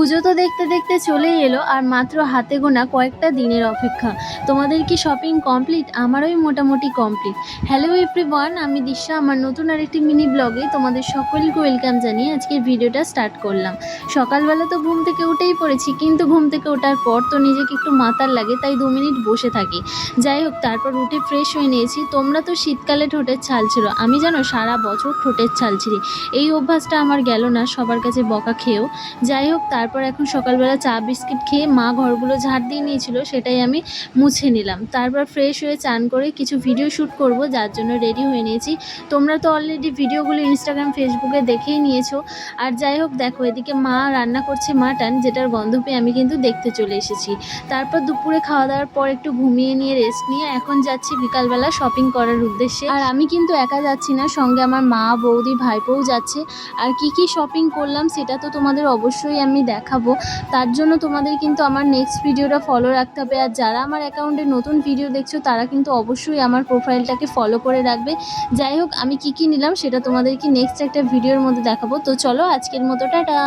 পুজো তো দেখতে দেখতে চলেই এলো আর মাত্র হাতে গোনা কয়েকটা দিনের অপেক্ষা। তোমাদের কি শপিং কমপ্লিট? আমারই মোটামুটি কমপ্লিট। হ্যালো এভরিওয়ান, আমি দিশা। আমার নতুন আরেকটি মিনি ব্লগে তোমাদের সকলকে ওয়েলকাম জানিয়ে আজকের ভিডিওটা স্টার্ট করলাম। সকালবেলা তো ঘুম থেকে উঠেই পড়েছি, কিন্তু ঘুম থেকে ওঠার পর তো নিজেকে একটু মাতাল লাগে, তাই 2 মিনিট বসে থাকি। যাই হোক, তারপর উঠে ফ্রেশ হয়ে নিয়েছি। তোমরা তো শীতকালে ঠোঁটের ছাল ছিল, আমি জানো সারা বছর ঠোঁটের ছাল ছিঁড়ি। এই অভ্যাসটা আমার গেল না, সবার কাছে বকা খেয়েও। যাই হোক, তারপর এখন সকালবেলা চা বিস্কিট খেয়ে মা ঘরগুলো ঝাড় দিয়ে নিয়েছিল, সেটাই আমি মুছে নিলাম। তারপর ফ্রেশ হয়ে চান করে কিছু ভিডিও শ্যুট করব, যার জন্য রেডি হয়ে নিয়েছি। তোমরা তো অলরেডি ভিডিওগুলো ইনস্টাগ্রাম ফেসবুকে দেখেই নিয়েছো। আর যাই হোক, দেখো এদিকে মা রান্না করছে মাটন, যেটার গন্ধ পেয়ে আমি কিন্তু দেখতে চলে এসেছি। তারপর দুপুরে খাওয়া দাওয়ার পর একটু ঘুমিয়ে নিয়ে রেস্ট নিয়ে এখন যাচ্ছি বিকালবেলা শপিং করার উদ্দেশ্যে। আর আমি কিন্তু একা যাচ্ছি না, সঙ্গে আমার মা, বৌদি, ভাইপোও যাচ্ছে। আর কি শপিং করলাম সেটা তো তোমাদের অবশ্যই আমি দেখাবো। তার জন্য তোমাদের কিন্তু আমার নেক্সট ভিডিওটা ফলো রাখতে হবে। আর যারা আমার অ্যাকাউন্টে নতুন ভিডিও দেখছো তারা কিন্তু অবশ্যই আমার প্রোফাইলটাকে ফলো করে রাখবে। যাই হোক, আমি কি নিলাম সেটা তোমাদেরকে নেক্সট একটা ভিডিওর মধ্যে দেখাবো। তো চলো, আজকের মতো টাটা।